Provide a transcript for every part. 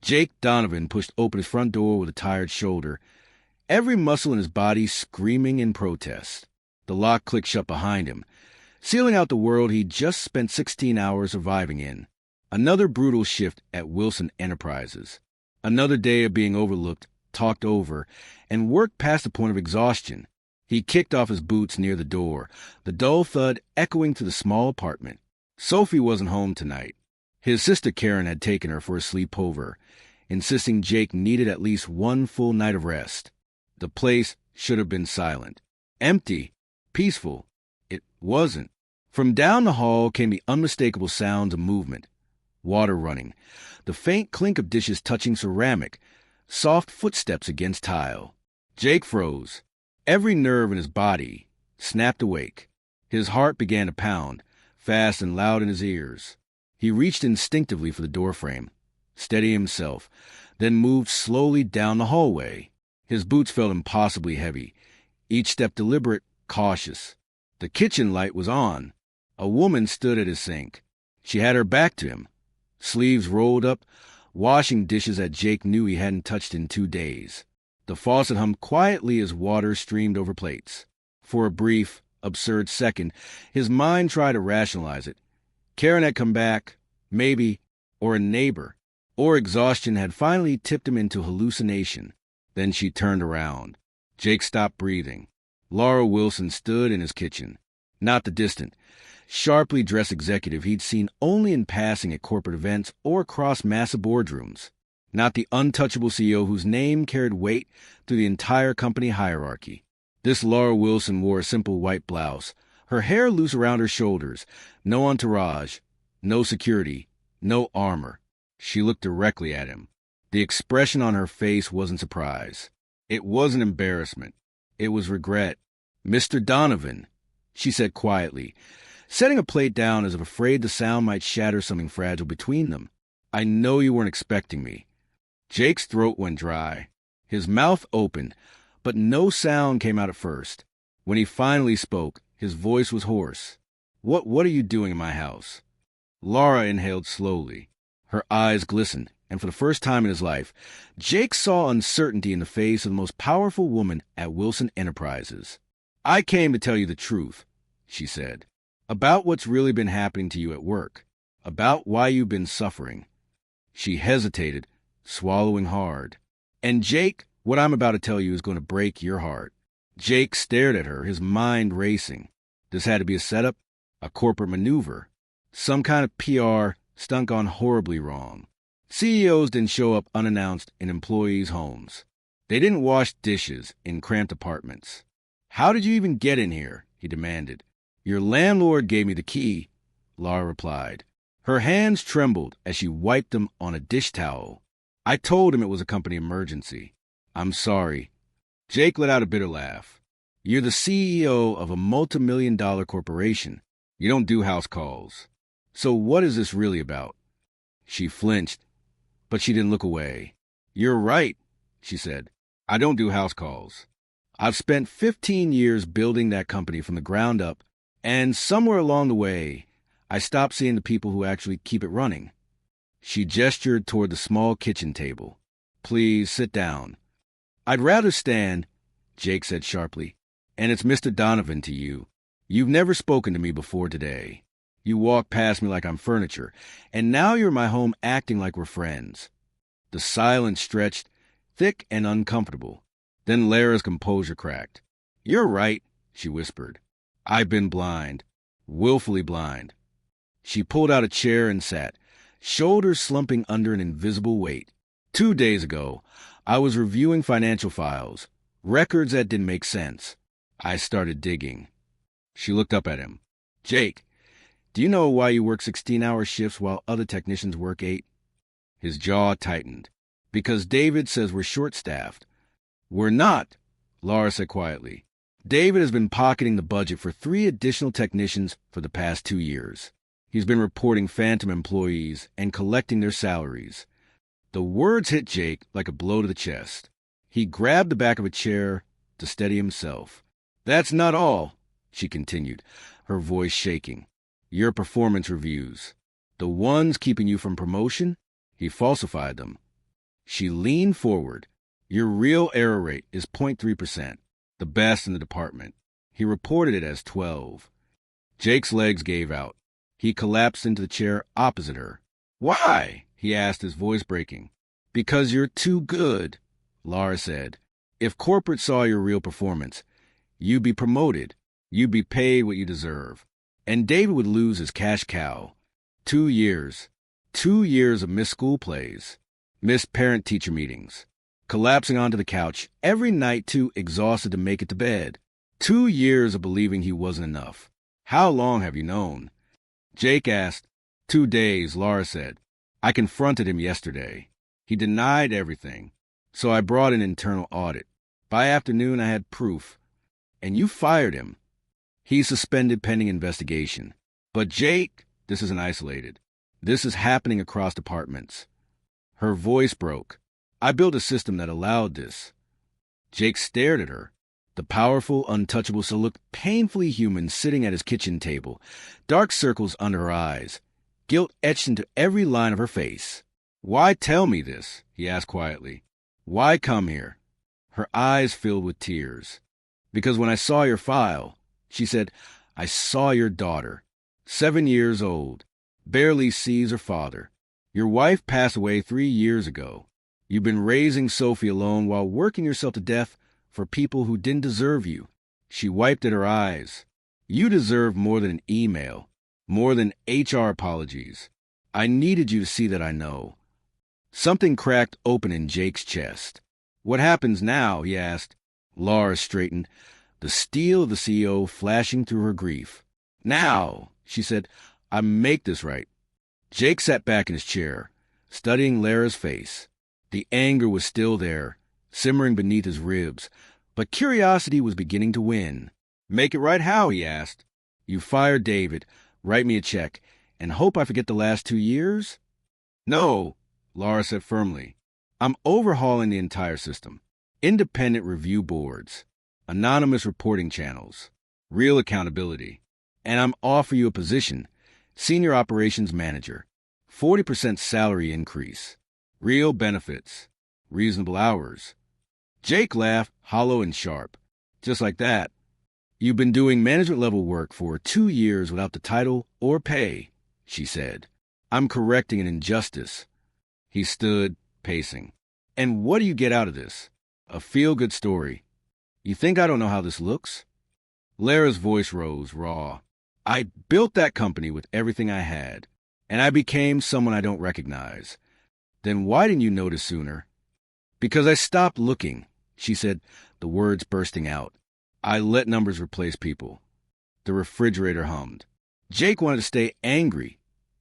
Jake Donovan pushed open his front door with a tired shoulder, every muscle in his body screaming in protest. The lock clicked shut behind him, sealing out the world he'd just spent 16 hours surviving in. Another brutal shift at Wilson Enterprises. Another day of being overlooked, talked over, and worked past the point of exhaustion. He kicked off his boots near the door, the dull thud echoing through the small apartment. Sophie wasn't home tonight. His sister Karen had taken her for a sleepover, insisting Jake needed at least one full night of rest. The place should have been silent. Empty. Peaceful. It wasn't. From down the hall came the unmistakable sounds of movement. Water running, the faint clink of dishes touching ceramic, soft footsteps against tile. Jake froze. Every nerve in his body snapped awake. His heart began to pound, fast and loud in his ears. He reached instinctively for the doorframe, steadied himself, then moved slowly down the hallway. His boots felt impossibly heavy, each step deliberate, cautious. The kitchen light was on. A woman stood at his sink. She had her back to him, sleeves rolled up, washing dishes that Jake knew he hadn't touched in 2 days. The faucet hummed quietly as water streamed over plates. For a brief, absurd second, his mind tried to rationalize it. Karen had come back, maybe, or a neighbor, or exhaustion had finally tipped him into hallucination. Then she turned around. Jake stopped breathing. Laura Wilson stood in his kitchen. Not the distant, sharply dressed executive he'd seen only in passing at corporate events or across massive boardrooms. Not the untouchable CEO whose name carried weight through the entire company hierarchy. This Laura Wilson wore a simple white blouse, her hair loose around her shoulders, no entourage, no security, no armor. She looked directly at him. The expression on her face wasn't surprise. It wasn't embarrassment. It was regret. "Mr. Donovan," she said quietly, setting a plate down as if afraid the sound might shatter something fragile between them. "I know you weren't expecting me." Jake's throat went dry. His mouth opened, but no sound came out at first. When he finally spoke, his voice was hoarse. What are you doing in my house?" Laura inhaled slowly. Her eyes glistened, and for the first time in his life, Jake saw uncertainty in the face of the most powerful woman at Wilson Enterprises. "I came to tell you the truth," she said, "about what's really been happening to you at work, about why you've been suffering." She hesitated, swallowing hard. "And Jake, what I'm about to tell you is going to break your heart." Jake stared at her, his mind racing. This had to be a setup, a corporate maneuver, some kind of PR stunt gone horribly wrong. CEOs didn't show up unannounced in employees' homes. They didn't wash dishes in cramped apartments. "How did you even get in here?" he demanded. "Your landlord gave me the key," Laura replied. Her hands trembled as she wiped them on a dish towel. "I told him it was a company emergency." "I'm sorry." Jake let out a bitter laugh. "You're the CEO of a multi-million-dollar corporation. You don't do house calls. So what is this really about?" She flinched, but she didn't look away. "You're right," she said. "I don't do house calls. I've spent 15 years building that company from the ground up, and somewhere along the way, I stopped seeing the people who actually keep it running." She gestured toward the small kitchen table. "Please sit down." "I'd rather stand," Jake said sharply. "And it's Mr. Donovan to you. You've never spoken to me before today. You walk past me like I'm furniture, and now you're in my home acting like we're friends." The silence stretched, thick and uncomfortable. Then Lara's composure cracked. "You're right," she whispered. "I've been blind. Willfully blind." She pulled out a chair and sat, shoulders slumping under an invisible weight. 2 days ago, I was reviewing financial files, records that didn't make sense. I started digging. She looked up at him. "Jake, do you know why you work 16-hour shifts while other technicians work 8? His jaw tightened. "Because David says we're short-staffed." "We're not," Laura said quietly. "David has been pocketing the budget for 3 additional technicians for the past 2 years. He's been reporting phantom employees and collecting their salaries." The words hit Jake like a blow to the chest. He grabbed the back of a chair to steady himself. "That's not all," she continued, her voice shaking. "Your performance reviews. The ones keeping you from promotion, he falsified them. She leaned forward. Your real error rate is 0.3%, the best in the department. He reported it as 12. Jake's legs gave out. He collapsed into the chair opposite her. Why? He asked, his voice breaking. Because you're too good, Laura said. If corporate saw your real performance, you'd be promoted. You'd be paid what you deserve. And David would lose his cash cow. 2 years. 2 years of missed school plays. Missed parent-teacher meetings. Collapsing onto the couch every night too exhausted to make it to bed. 2 years of believing he wasn't enough. How long have you known? Jake asked. 2 days, Laura said. I confronted him yesterday. He denied everything. So I brought an internal audit. By afternoon, I had proof. And you fired him. He's suspended pending investigation. But Jake, this isn't isolated. This is happening across departments. Her voice broke. I built a system that allowed this. Jake stared at her. The powerful, untouchable soul looked painfully human sitting at his kitchen table, dark circles under her eyes, guilt etched into every line of her face. Why tell me this? He asked quietly. Why come here? Her eyes filled with tears. Because when I saw your file, she said, I saw your daughter, 7 years old, barely sees her father. Your wife passed away 3 years ago. You've been raising Sophie alone while working yourself to death for people who didn't deserve you. She wiped at her eyes. You deserve more than an email, more than HR apologies. I needed you to see that I know. Something cracked open in Jake's chest. What happens now? He asked. Laura straightened, the steel of the CEO flashing through her grief. Now, she said, I make this right. Jake sat back in his chair, studying Lara's face. The anger was still there, simmering beneath his ribs, but curiosity was beginning to win. Make it right how? He asked. You fired David, write me a check, and hope I forget the last 2 years? No, Laura said firmly. I'm overhauling the entire system. Independent review boards, anonymous reporting channels, real accountability. And I'm offering you a position, senior operations manager, 40% salary increase, real benefits, reasonable hours. Jake laughed, hollow and sharp. Just like that. You've been doing management-level work for 2 years without the title or pay, she said. I'm correcting an injustice. He stood, pacing. And what do you get out of this? A feel-good story. You think I don't know how this looks? Lara's voice rose, raw. I built that company with everything I had, and I became someone I don't recognize. Then why didn't you notice sooner? Because I stopped looking, she said, the words bursting out. I let numbers replace people. The refrigerator hummed. Jake wanted to stay angry.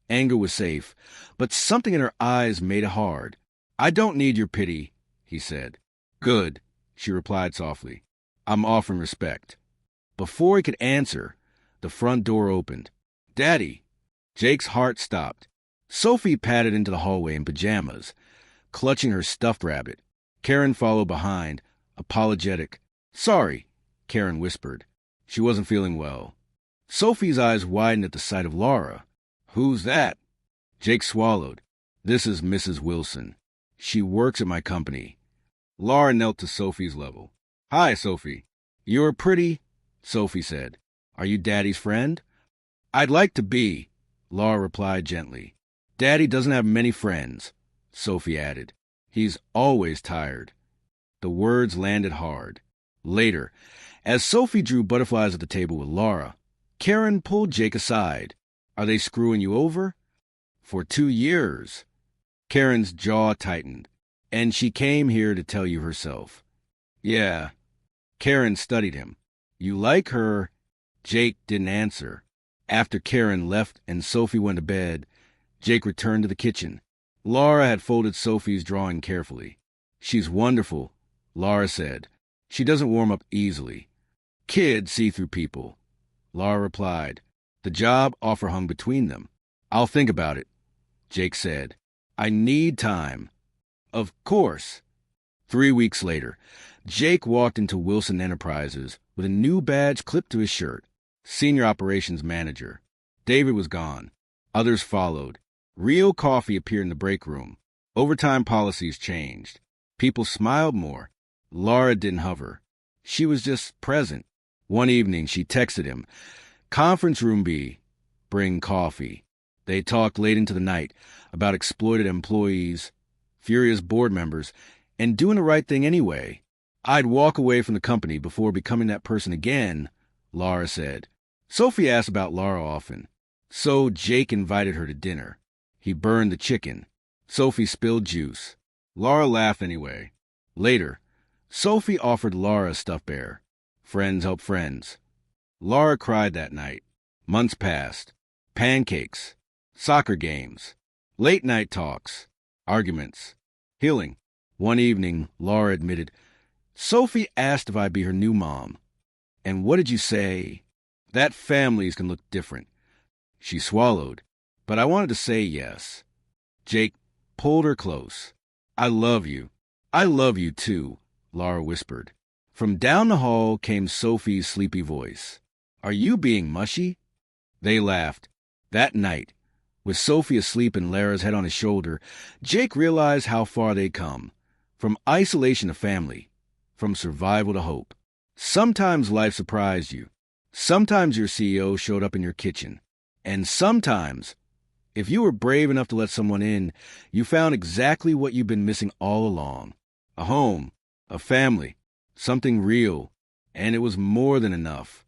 Anger was safe, but something in her eyes made it hard. I don't need your pity, he said. Good, she replied softly. I'm offering respect. Before he could answer, the front door opened. Daddy! Jake's heart stopped. Sophie padded into the hallway in pajamas, clutching her stuffed rabbit. Karen followed behind, apologetic. Sorry, Karen whispered. She wasn't feeling well. Sophie's eyes widened at the sight of Laura. Who's that? Jake swallowed. This is Mrs. Wilson. She works at my company. Laura knelt to Sophie's level. Hi, Sophie. You're pretty, Sophie said. Are you Daddy's friend? I'd like to be, Laura replied gently. Daddy doesn't have many friends, Sophie added. He's always tired. The words landed hard. Later, as Sophie drew butterflies at the table with Laura, Karen pulled Jake aside. Are they screwing you over? For 2 years. Karen's jaw tightened. And she came here to tell you herself. Yeah. Karen studied him. You like her? Jake didn't answer. After Karen left and Sophie went to bed, Jake returned to the kitchen. Laura had folded Sophie's drawing carefully. She's wonderful, Laura said. She doesn't warm up easily. Kids see through people. Laura replied. The job offer hung between them. I'll think about it, Jake said. I need time. Of course. 3 weeks later, Jake walked into Wilson Enterprises with a new badge clipped to his shirt. Senior Operations Manager. David was gone. Others followed. Real coffee appeared in the break room. Overtime policies changed. People smiled more. Laura didn't hover. She was just present. One evening, she texted him, "Conference room B, bring coffee." They talked late into the night about exploited employees, furious board members, and doing the right thing anyway. "I'd walk away from the company before becoming that person again," Laura said. Sophie asked about Laura often. So Jake invited her to dinner. He burned the chicken. Sophie spilled juice. Laura laughed anyway. Later, Sophie offered Laura a stuffed bear. Friends help friends. Laura cried that night. Months passed. Pancakes. Soccer games. Late-night talks. Arguments. Healing. One evening, Laura admitted, "Sophie asked if I'd be her new mom. And what did you say? That families can look different." She swallowed, but I wanted to say yes. Jake pulled her close. "I love you. I love you too," Laura whispered. From down the hall came Sophie's sleepy voice. "Are you being mushy?" They laughed. That night, with Sophie asleep and Lara's head on his shoulder, Jake realized how far they'd come. From isolation to family. From survival to hope. Sometimes life surprised you. Sometimes your CEO showed up in your kitchen. And sometimes, if you were brave enough to let someone in, you found exactly what you've been missing all along. A home, a family, something real, and it was more than enough.